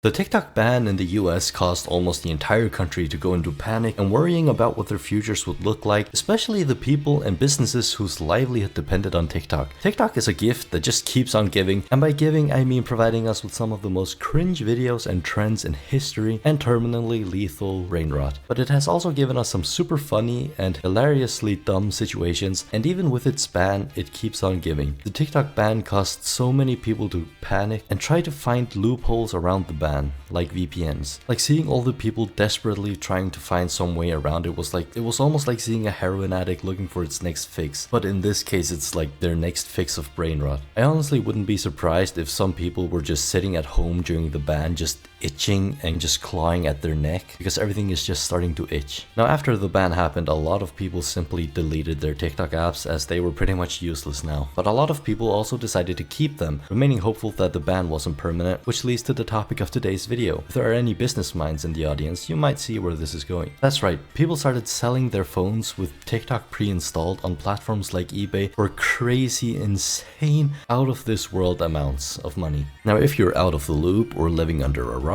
The TikTok ban in the US caused almost the entire country to go into panic and worrying about what their futures would look like, especially the people and businesses whose livelihood depended on TikTok. TikTok is a gift that just keeps on giving, and by giving I mean providing us with some of the most cringe videos and trends in history and terminally lethal brain rot. But it has also given us some super funny and hilariously dumb situations, and even with its ban, it keeps on giving. The TikTok ban caused so many people to panic and try to find loopholes around the ban, like VPNs. Like seeing all the people desperately trying to find some way around it was almost like seeing a heroin addict looking for its next fix. But in this case, it's like their next fix of brain rot. I honestly wouldn't be surprised if some people were just sitting at home during the ban, just itching and just clawing at their neck because everything is just starting to itch. Now, after the ban happened, a lot of people simply deleted their TikTok apps as they were pretty much useless now. But a lot of people also decided to keep them, remaining hopeful that the ban wasn't permanent, which leads to the topic of today's video. If there are any business minds in the audience, you might see where this is going. That's right, people started selling their phones with TikTok pre-installed on platforms like eBay for crazy, insane, out of this world amounts of money. Now, if you're out of the loop or living under a rock,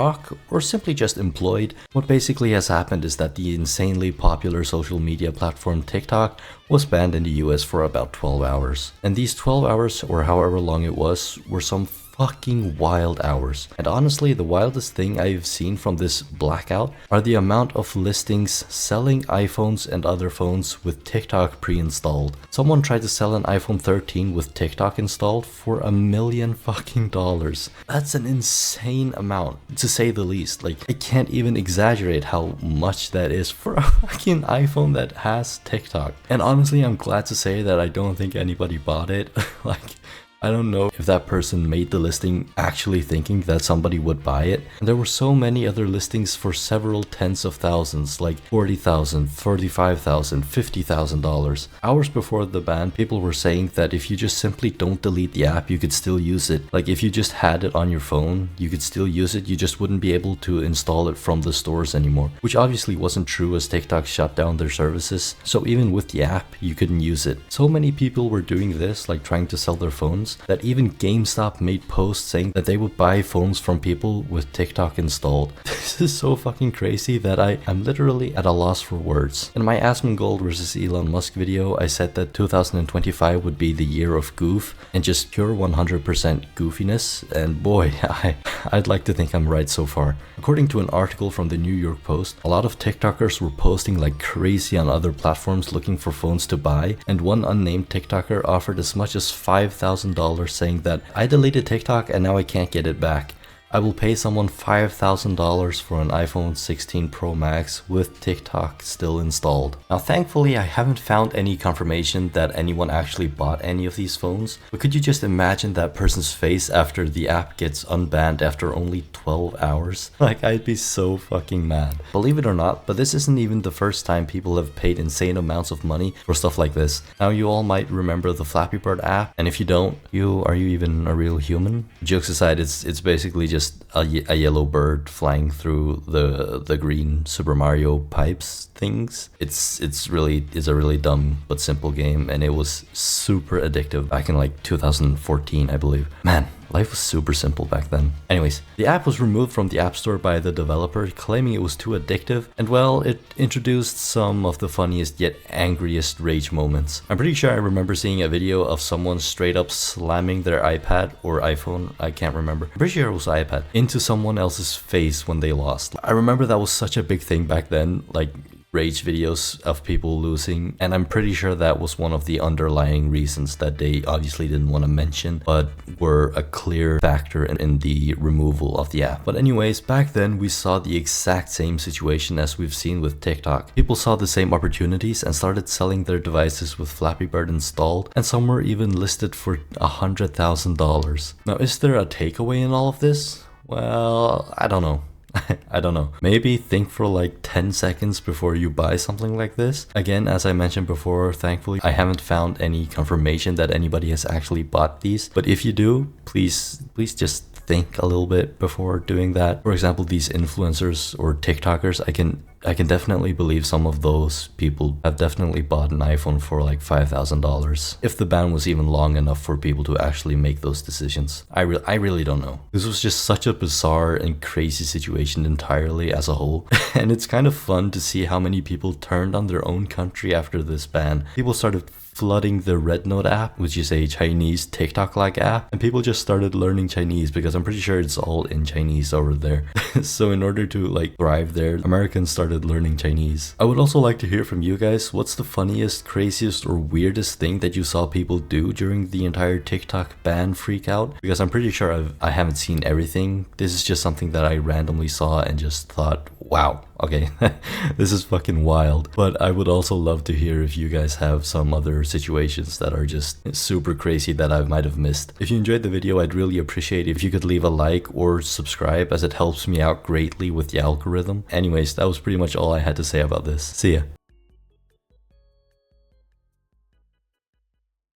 or simply just employed, what basically has happened is that the insanely popular social media platform TikTok was banned in the US for about 12 hours. And these 12 hours, or however long it was, were some fucking wild hours. And honestly, the wildest thing I've seen from this blackout are the amount of listings selling iPhones and other phones with TikTok pre-installed. Someone tried to sell an iPhone 13 with TikTok installed for $1 million fucking dollars. That's an insane amount, to say the least. Like, I can't even exaggerate how much that is for a fucking iPhone that has TikTok. And honestly, I'm glad to say that I don't think anybody bought it. Like, I don't know if that person made the listing actually thinking that somebody would buy it. And there were so many other listings for several tens of thousands, like $40,000, $35,000, $50,000. Hours before the ban, people were saying that if you just simply don't delete the app, you could still use it. Like if you just had it on your phone, you could still use it, you just wouldn't be able to install it from the stores anymore. Which obviously wasn't true as TikTok shut down their services. So even with the app, you couldn't use it. So many people were doing this, like trying to sell their phones, that even GameStop made posts saying that they would buy phones from people with TikTok installed. This is so fucking crazy that I'm literally at a loss for words. In my AsmonGold versus Elon Musk video, I said that 2025 would be the year of goof and just pure 100% goofiness, and boy, I'd like to think I'm right so far. According to an article from the New York Post, a lot of TikTokers were posting like crazy on other platforms looking for phones to buy, and one unnamed TikToker offered as much as $5,000 saying that I deleted TikTok and now I can't get it back. I will pay someone $5,000 for an iPhone 16 Pro Max with TikTok still installed. Now thankfully I haven't found any confirmation that anyone actually bought any of these phones, but could you just imagine that person's face after the app gets unbanned after only 12 hours? Like, I'd be so fucking mad. Believe it or not, but this isn't even the first time people have paid insane amounts of money for stuff like this. Now you all might remember the Flappy Bird app, and if you don't, are you even a real human? Jokes aside, it's basically just a yellow bird flying through the green Super Mario pipes things. It's a really dumb but simple game, and it was super addictive back in like 2014, I believe. Man, life was super simple back then. Anyways, the app was removed from the App Store by the developer, claiming it was too addictive, and well, it introduced some of the funniest yet angriest rage moments. I'm pretty sure I remember seeing a video of someone straight up slamming their iPad or iPhone, I can't remember, I'm pretty sure it was iPad, into someone else's face when they lost. I remember that was such a big thing back then, like rage videos of people losing, and I'm pretty sure that was one of the underlying reasons that they obviously didn't want to mention, but were a clear factor in the removal of the app. But anyways, back then we saw the exact same situation as we've seen with TikTok. People saw the same opportunities and started selling their devices with Flappy Bird installed, and some were even listed for $100,000. Now, is there a takeaway in all of this? Well, I don't know. I don't know. Maybe think for like 10 seconds before you buy something like this. Again, as I mentioned before, thankfully, I haven't found any confirmation that anybody has actually bought these. But if you do, please just think a little bit before doing that. For example, these influencers or TikTokers, I can I can definitely believe some of those people have definitely bought an iPhone for like $5,000 if the ban was even long enough for people to actually make those decisions. I really don't know. This was just such a bizarre and crazy situation entirely as a whole. And it's kind of fun to see how many people turned on their own country after this ban. People started flooding the Red Note app, which is a Chinese TikTok-like app, and people just started learning Chinese because I'm pretty sure it's all in Chinese over there. So in order to like thrive there, Americans started learning Chinese. I would also like to hear from you guys. What's the funniest, craziest, or weirdest thing that you saw people do during the entire TikTok ban freak out? Because I'm pretty sure I haven't seen everything. This is just something that I randomly saw and just thought, wow, okay, this is fucking wild. But I would also love to hear if you guys have some other situations that are just super crazy that I might have missed. If you enjoyed the video, I'd really appreciate if you could leave a like or subscribe, as it helps me out greatly with the algorithm. Anyways, that was pretty much all I had to say about this. See ya.